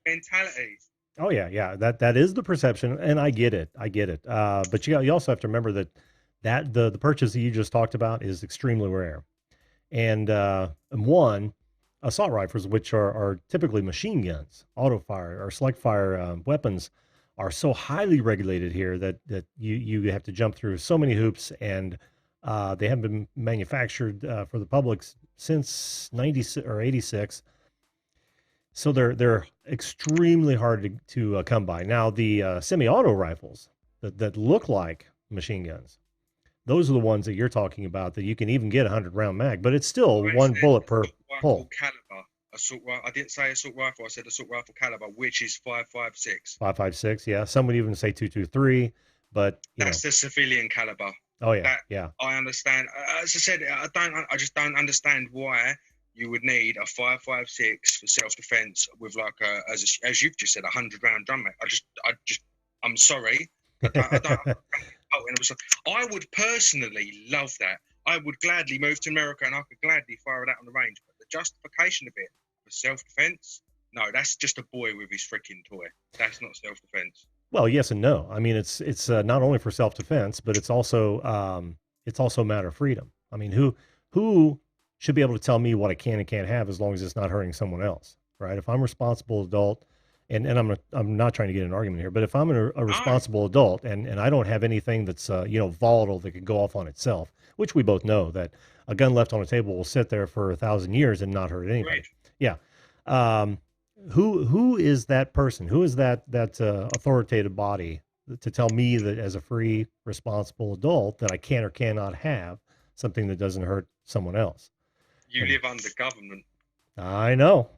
mentality. Oh yeah. That is the perception, and I get it. But you also have to remember that the purchase that you just talked about is extremely rare. And one, assault rifles, which are typically machine guns, auto fire or select fire weapons, are so highly regulated here that you have to jump through so many hoops, and they haven't been manufactured for the public since 96 or 86. So they're extremely hard to come by. Now the semi-auto rifles that look like machine guns, those are the ones that you're talking about, that you can even get a 100-round mag, but it's still one bullet per pull. Caliber. I didn't say assault rifle. I said assault rifle caliber, which is 5.56. 5.56, yeah. Some would even say 2.23, but that's the civilian caliber. Oh yeah, I understand. As I said, I just don't understand why you would need a 5.56 for self-defense with like as you've just said, 100-round drum mag. I'm sorry. I would personally love that. I would gladly move to America and I could gladly fire it out on the range. But the justification of it for self-defense, no, that's just a boy with his freaking toy. That's not self-defense. Well, yes and no. I mean, it's not only for self-defense, but it's also a matter of freedom. I mean, who should be able to tell me what I can and can't have as long as it's not hurting someone else, right? If I'm a responsible adult, and I'm not trying to get an argument here, but if I'm a responsible adult and I don't have anything that's volatile that could go off on itself, which we both know that a gun left on a table will sit there for 1,000 years and not hurt anybody. Right. Yeah. Who is that person? Who is that authoritative body to tell me that as a free, responsible adult that I can or cannot have something that doesn't hurt someone else? You live under government. I know,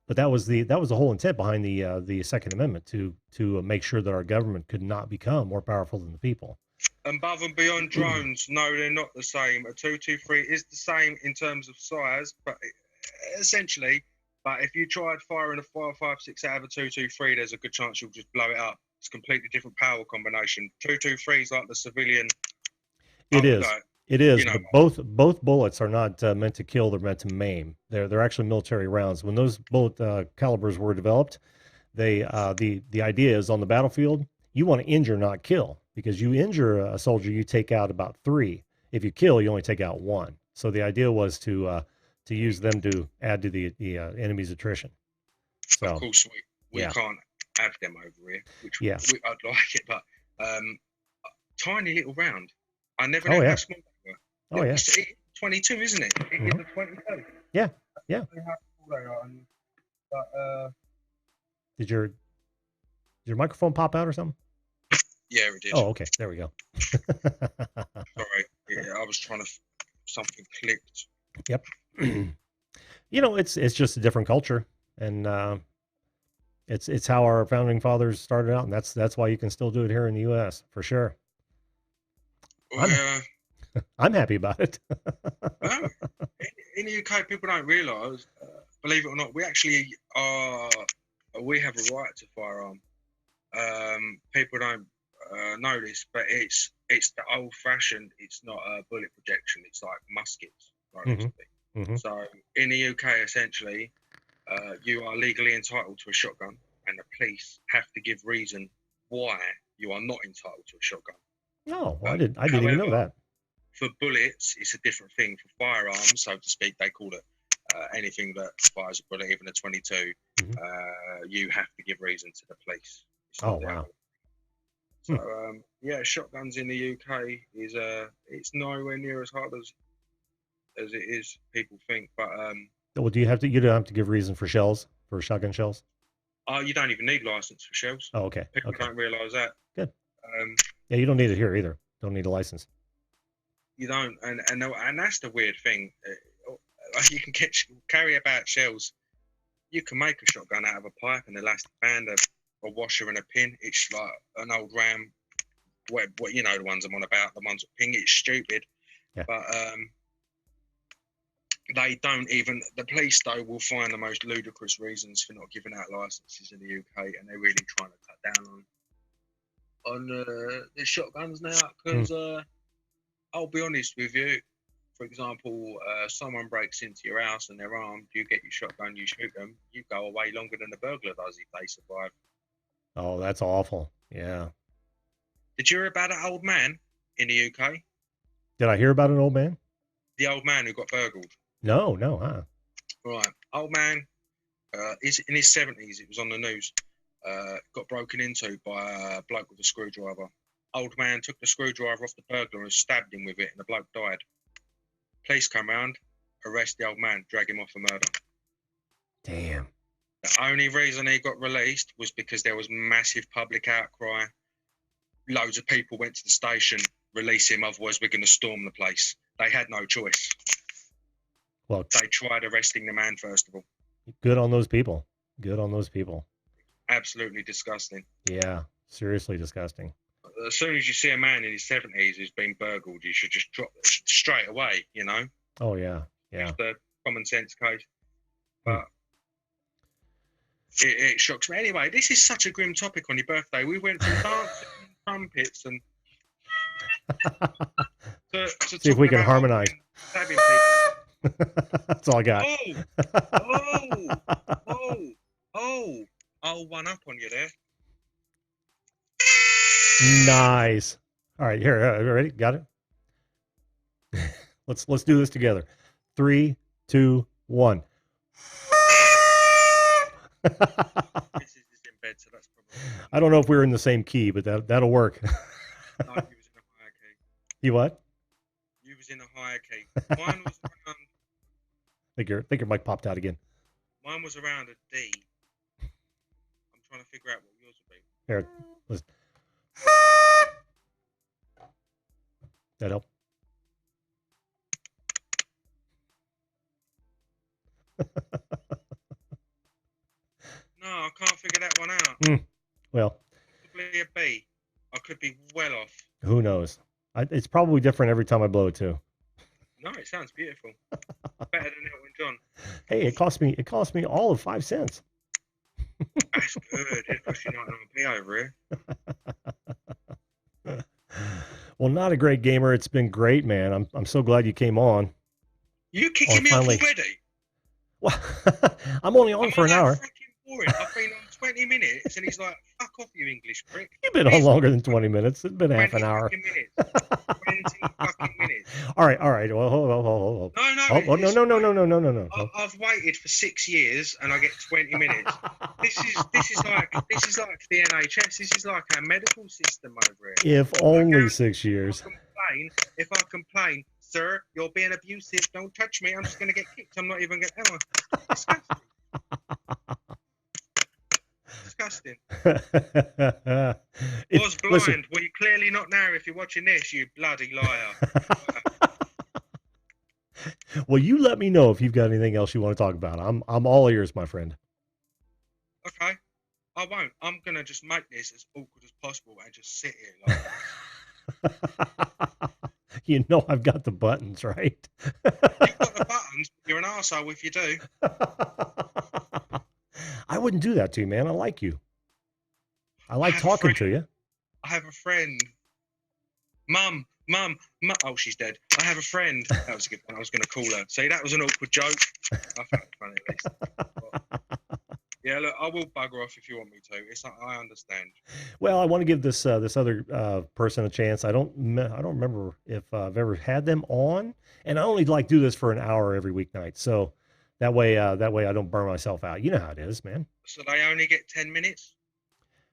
but that was the whole intent behind the Second Amendment, to make sure that our government could not become more powerful than the people. Above and beyond drones, no, they're not the same. A 223 is the same in terms of size, but essentially, but if you tried firing a 5.56 out of a 223, there's a good chance you'll just blow it up. It's a completely different power combination. 223 is like the civilian. It is. It is, You know, but both bullets are not meant to kill; they're meant to maim. They're actually military rounds. When those bullet calibers were developed, the idea is on the battlefield, you want to injure, not kill, because you injure a soldier, you take out about 3. If you kill, you only take out 1. So the idea was to use them to add to the enemy's attrition. So of course, we yeah. can't have them over here, which Yeah. I'd like it, but tiny little round. I never Oh, knew yeah. how small they were. Oh yeah. It's 22, isn't it? It is a 22. Yeah. I don't know how small they are, but Did your microphone pop out or something? yeah, it did. Oh, okay. There we go. Sorry. Yeah, I was trying to. Something clicked. Yep. You know, it's just a different culture, and it's how our founding fathers started out, and that's why you can still do it here in the U.S. for sure. Well, I'm happy about it. no. In the UK, people don't realise, believe it or not, we actually are. We have a right to firearm. People don't know this, but it's the old-fashioned. It's not a bullet projection. It's like muskets, right? Mm-hmm. So in the UK, essentially, you are legally entitled to a shotgun, and the police have to give reason why you are not entitled to a shotgun. No, I didn't even know that. For bullets, it's a different thing. For firearms, so to speak, they call it anything that fires a bullet, even a 22. You have to give reason to the police. Oh wow. So yeah, shotguns in the UK is it's nowhere near as hard as it is people think. But well, you don't have to give reason for shells, for shotgun shells? you don't even need license for shells. Oh, okay. People don't realise that. Good. Yeah, you don't need it here either. Don't need a license. You don't, and that's the weird thing. You can carry about shells. You can make a shotgun out of a pipe, an elastic band, a washer, and a pin. It's like an old ram. What you know, the ones I'm on about, the ones that ping. It's stupid, yeah. But they don't even. The police though will find the most ludicrous reasons for not giving out licenses in the UK, and they're really trying to cut down on the shotguns now. Because I'll be honest with you. For example, someone breaks into your house and they're armed. You get your shotgun, you shoot them. You go away longer than the burglar does if they survive. Oh, that's awful. Yeah. Did you hear about that old man in the UK? Did I hear about an old man? The old man who got burgled. No, huh? Right. Old man, is in his 70s. It was on the news. Got broken into by a bloke with a screwdriver. Old man took the screwdriver off the burglar and stabbed him with it, and the bloke died. Police come round, arrest the old man, drag him off for murder. Damn. The only reason he got released was because there was massive public outcry. Loads of people went to the station, release him, otherwise we're going to storm the place. They had no choice. Well, they tried arresting the man first of all. Good on those people. Good on those people. Absolutely disgusting. Yeah, seriously disgusting. As soon as you see a man in his 70s who's been burgled, you should just drop straight away, you know? Oh, yeah. It's the common sense case. But it shocks me. Anyway, this is such a grim topic on your birthday. We went from dancing and trumpets and to see if we can harmonize. Stabbing people. That's all I got. Oh, one up on you there. Nice. All right, here, ready? Got it. Let's do this together. 3, 2, 1. This is in bed, so that's probably. I don't know if we're in the same key, but that'll work. No, you was in a higher key. You what? You was in a higher key. Mine was around. I think your mic popped out again. Mine was around a D. I'm trying to figure out what yours would be. Here, listen. That help? No, I can't figure that one out. Well, probably a B. I could be well off. Who knows? It's probably different every time I blow it too. No, it sounds beautiful. Better than Elton John. Hey, it cost me all of 5 cents. That's good. It cost you 99p over here. Well, not a great gamer. It's been great, man. I'm so glad you came on. You kicking me finally- off already? Well, I'm only on Am for I an that hour. freaking boring? I've been on 20 minutes, and he's like, "Fuck off, you English prick." You've been on longer than 20 minutes. It's been half 20 an hour. fucking minutes. 20 fucking minutes. All right. Well, hold on. No, no. Oh, no, it's no, no, fine. no, no, no, no, no. I've waited for 6 years, and I get 20 minutes. This is like the NHS. This is like our medical system over here. If only 6 years. If I complain, sir, you're being abusive. Don't touch me. I'm just going to get kicked. I'm not even going to. Disgusting. Disgusting. Was blind. Listen, Well, you're clearly not now if you're watching this, you bloody liar. well, you let me know if you've got anything else you want to talk about. I'm all ears, my friend. Okay. I won't. I'm going to just make this as awkward as possible and just sit here like You know I've got the buttons, right? You've got the buttons. You're an arsehole if you do. I wouldn't do that to you, man. I like you. I like have a talking to friend. you. I have a friend. Mum. Oh, she's dead. I have a friend. That was a good one. I was going to call her. See, that was an awkward joke. I found it funny at least. Yeah, look, I will bugger off if you want me to. It's like, I understand. Well, I want to give this this other person a chance. I don't remember if I've ever had them on, and I only like do this for an hour every weeknight. So that way I don't burn myself out. You know how it is, man. So they only get 10 minutes?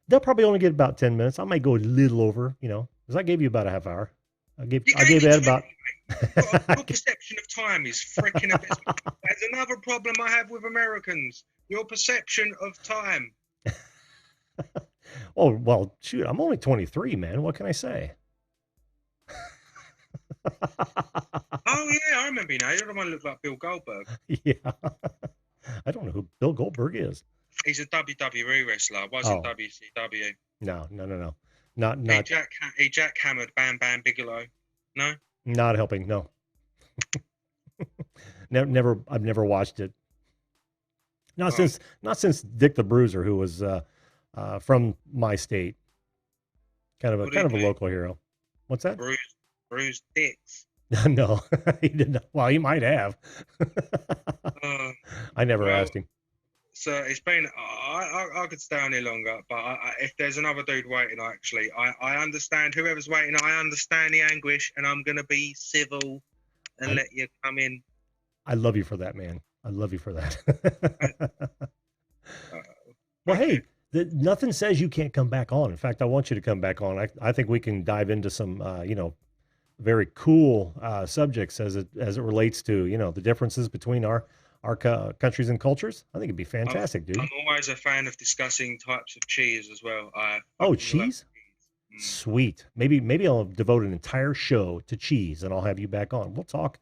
They'll probably only get about 10 minutes. I might go a little over, because I gave you about a half hour. I gave Ed about. Your perception of time is freaking abysmal. That's another problem I have with Americans. Your perception of time. Oh, well, shoot, I'm only 23, man. What can I say? Oh, yeah, I remember you now. You're the one who looked like Bill Goldberg. Yeah. I don't know who Bill Goldberg is. He's a WWE wrestler. Wasn't WCW. No. Not He jackhammered Bam Bam Bigelow. No? Not helping, no. Never I've never watched it. Not since Dick the Bruiser, who was from my state. Kind of a local hero. What's that? Bruce Dicks. No, he didn't. Well, he might have. I never asked him. So it's been. I could stay on here longer, but if there's another dude waiting, I understand whoever's waiting. I understand the anguish, and I'm gonna be civil and let you come in. I love you for that, man. I love you for that. Well, hey, nothing says you can't come back on. In fact, I want you to come back on. I think we can dive into some, very cool subjects as it relates to, the differences between our countries and cultures. I think it'd be fantastic, dude. I'm always a fan of discussing types of cheese as well. Oh, cheese? Sweet. Maybe I'll devote an entire show to cheese, and I'll have you back on. We'll talk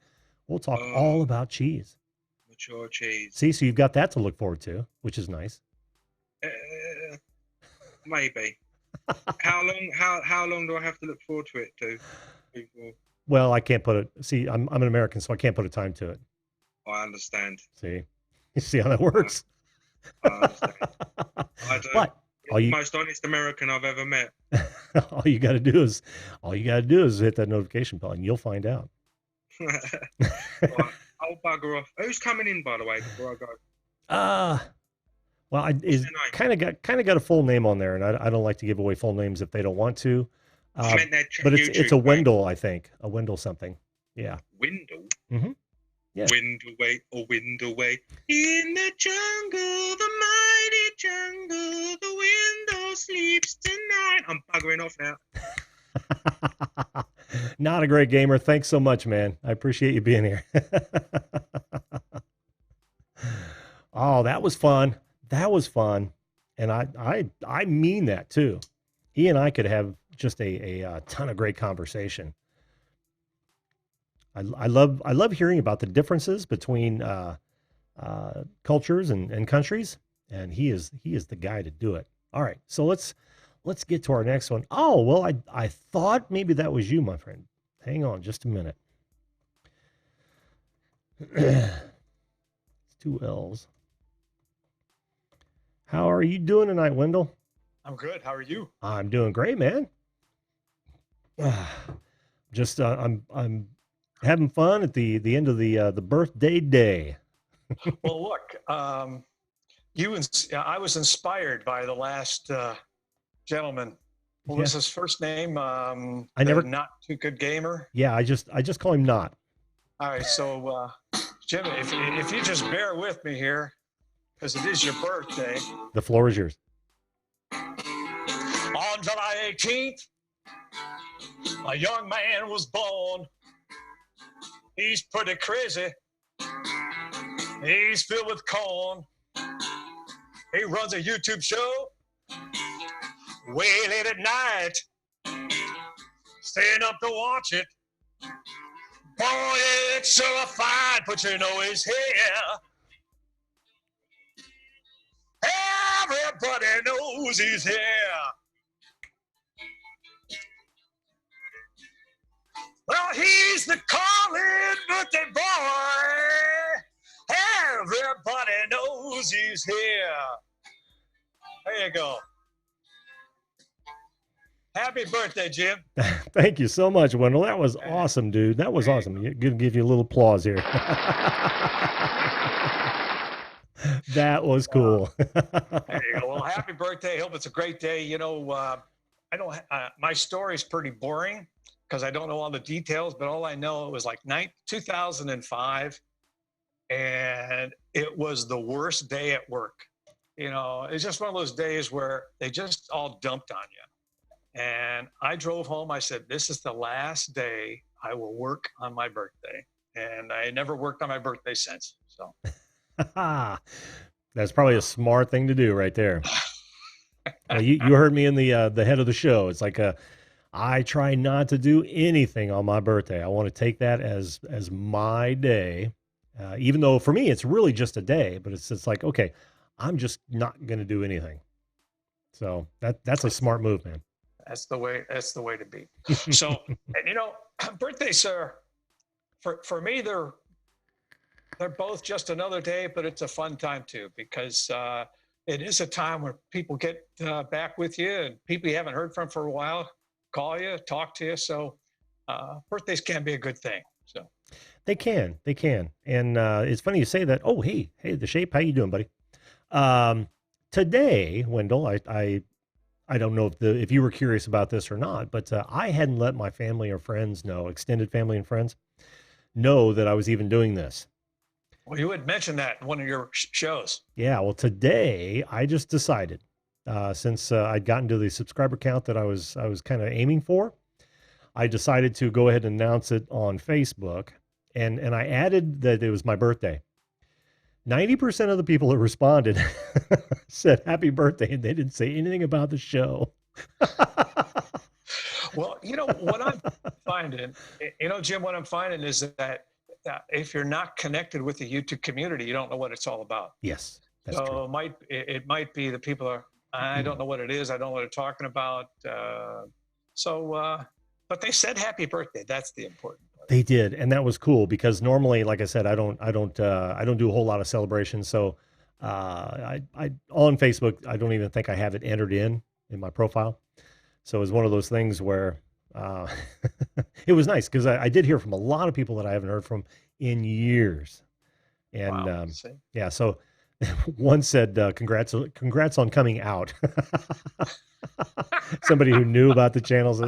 all about cheese. Mature cheese. See, so you've got that to look forward to, which is nice. Maybe. How long do I have to look forward to it to? Well, I can't put it. See, I'm an American, so I can't put a time to it. I understand. See, you see how that works. I understand. I do. But you're the most honest American I've ever met. all you got to do is hit that notification bell, and you'll find out. Right, I'll bugger off. Who's coming in, by the way, before I go? Well, is kind of got a full name on there, and I don't like to give away full names if they don't want to. But it's a Wendell, I think, a Wendell something. Yeah. Wendell. Mm-hmm. Yeah. Wind away in the jungle, the mighty jungle. The window sleeps tonight. I'm buggering off now. Not a great gamer. Thanks so much, man. I appreciate you being here. Oh, that was fun. And I mean that too. He and I could have just a ton of great conversation. I love hearing about the differences between cultures and countries, and he is the guy to do it. All right, so let's get to our next one. Oh, well, I thought maybe that was you, my friend. Hang on just a minute. It's 2 L's. How are you doing tonight, Wendell? I'm good. How are you? I'm doing great, man. Just I'm having fun at the end of the birthday day. Well, look, I was inspired by the last gentleman. What was his first name? I never. Not too good gamer. Yeah, I just call him Not. All right, so Jim, if you just bear with me here, because it is your birthday. The floor is yours. On July 18th, a young man was born. He's pretty crazy. He's filled with corn. He runs a YouTube show way late at night, staying up to watch it. Boy, it's sure fine, but you know he's here. Everybody knows he's here. Well, he's the calling birthday boy. Everybody knows he's here. There you go. Happy birthday, Jim. Thank you so much, Wendell. That was awesome, dude. That was awesome. Give you a little applause here. That was cool. There you go. Well, happy birthday. Hope it's a great day. You know, I don't. My story's pretty boring because I don't know all the details, but all I know, it was like 2005, and it was the worst day at work. You know, it's just one of those days where they just all dumped on you. And I drove home. I said, this is the last day I will work on my birthday. And I never worked on my birthday since. So that's probably a smart thing to do right there. You heard me in the head of the show. It's like I try not to do anything on my birthday. I want to take that as my day, even though for me it's really just a day. But it's like, okay, I'm just not going to do anything. So that's a smart move, man. That's the way to be. So, and you know, birthdays are for me, they're both just another day, but it's a fun time too, because it is a time where people get back with you, and people you haven't heard from for a while call you, talk to you. So birthdays can be a good thing. So they can. And it's funny you say that. Oh, hey, the Shape, how you doing, buddy? Today, Wendell, I don't know if you were curious about this or not, but I hadn't let my family or friends know, extended family and friends, know that I was even doing this. Well, you had mentioned that in one of your shows. Yeah, well, today I just decided, since I'd gotten to the subscriber count that I was kind of aiming for, I decided to go ahead and announce it on Facebook, and I added that it was my birthday. 90% of the people that responded said happy birthday, and they didn't say anything about the show. Well, you know, what I'm finding, Jim, what I'm finding is that if you're not connected with the YouTube community, you don't know what it's all about. Yes, that's so true. It might be the people are, I don't know what it is. I don't know what they're talking about. But they said happy birthday. That's the important part. They did, and that was cool because normally, like I said, I don't do a whole lot of celebrations. So, I on Facebook, I don't even think I have it entered in my profile. So it was one of those things where it was nice because I did hear from a lot of people that I haven't heard from in years, and wow, yeah. So one said, "Congrats on coming out." Somebody who knew about the channels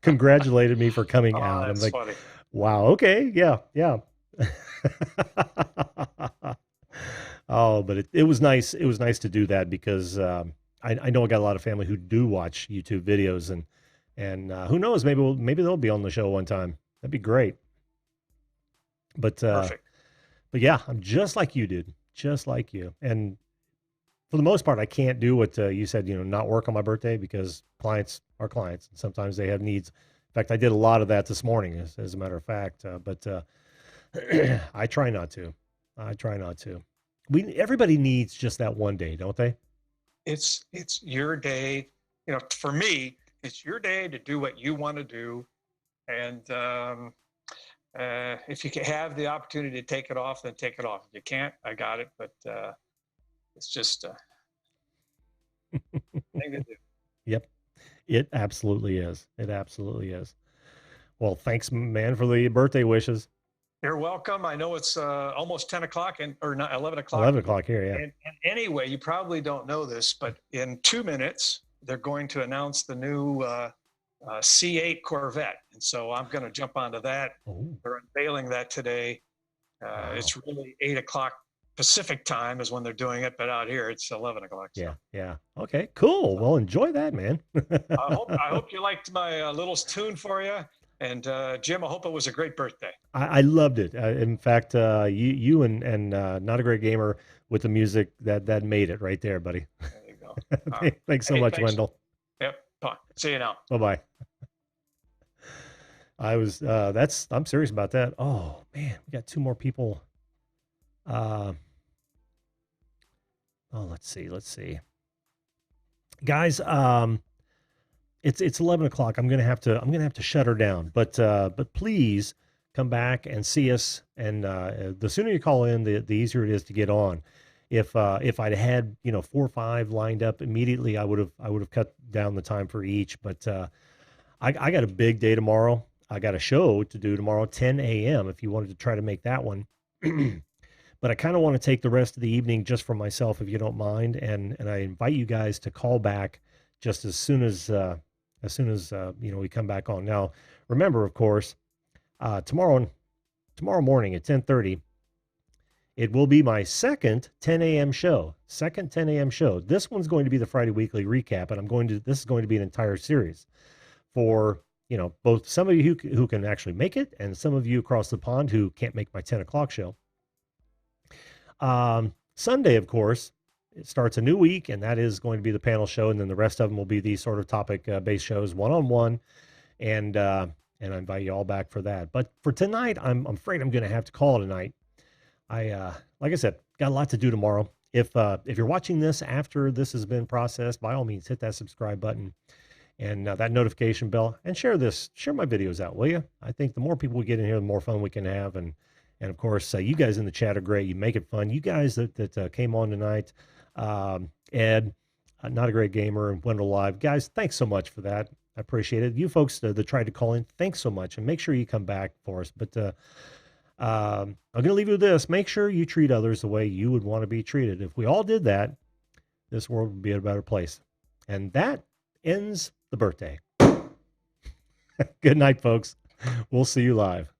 congratulated me for coming out. That's I'm like, funny. wow, okay, yeah. Oh, but it was nice. It was nice to do that because I know I got a lot of family who do watch YouTube videos, and who knows, maybe they'll be on the show one time. That'd be great. But perfect. But yeah, I'm just like you, dude, just like you. And for the most part, I can't do what you said, not work on my birthday because clients are clients, and sometimes they have needs. In fact, I did a lot of that this morning, as a matter of fact. But I try not to. Everybody needs just that one day, don't they? It's your day. For me, it's your day to do what you want to do. And if you can have the opportunity to take it off, then take it off. If you can't, I got it. But it's just a thing to do. Yep. It absolutely is. It absolutely is. Well, thanks, man, for the birthday wishes. You're welcome. I know it's almost 10 o'clock or not 11 o'clock. 11 o'clock here, yeah. And anyway, you probably don't know this, but in 2 minutes, they're going to announce the new C8 Corvette. And so I'm going to jump onto that. Oh, They're unveiling that today. Wow. It's really 8 o'clock Pacific time is when they're doing it, but out here it's 11 o'clock. So. yeah, yeah. Okay, cool. Well, enjoy that, man. I hope you liked my little tune for you. And Jim, I hope it was a great birthday. I loved it. In fact, you and Not a Great Gamer with the music that made it right there, buddy. There you go. Thanks so much, Wendell. Yep. See you now. Bye-bye. I'm serious about that. Oh man, we got 2 more people. Let's see. Guys, it's 11 o'clock. I'm gonna have to shut her down. But please come back and see us. And the sooner you call in, the easier it is to get on. If I'd had 4 or 5 lined up immediately, I would have cut down the time for each. But I got a big day tomorrow. I got a show to do tomorrow, 10 a.m. If you wanted to try to make that one. But I kind of want to take the rest of the evening just for myself, if you don't mind. And I invite you guys to call back just as soon as we come back on. Now, remember, of course, tomorrow morning at 10:30, it will be my second 10 a.m. show. Second 10 a.m. show. This one's going to be the Friday Weekly Recap, and this is going to be an entire series for both some of you who can actually make it, and some of you across the pond who can't make my 10 o'clock show. Sunday, of course, it starts a new week, and that is going to be the panel show, and then the rest of them will be these sort of topic-based shows, one-on-one, and I invite you all back for that. But for tonight, I'm afraid I'm going to have to call it a night. Like I said, got a lot to do tomorrow. If you're watching this after this has been processed, by all means, hit that subscribe button and that notification bell, and share my videos out, will you? I think the more people we get in here, the more fun we can have, and of course, you guys in the chat are great. You make it fun. You guys that came on tonight, Ed, Not a Great Gamer, and Wendell Live. Guys, thanks so much for that. I appreciate it. You folks that tried to call in, thanks so much. And make sure you come back for us. But I'm going to leave you with this. Make sure you treat others the way you would want to be treated. If we all did that, this world would be a better place. And that ends the birthday. Good night, folks. We'll see you live.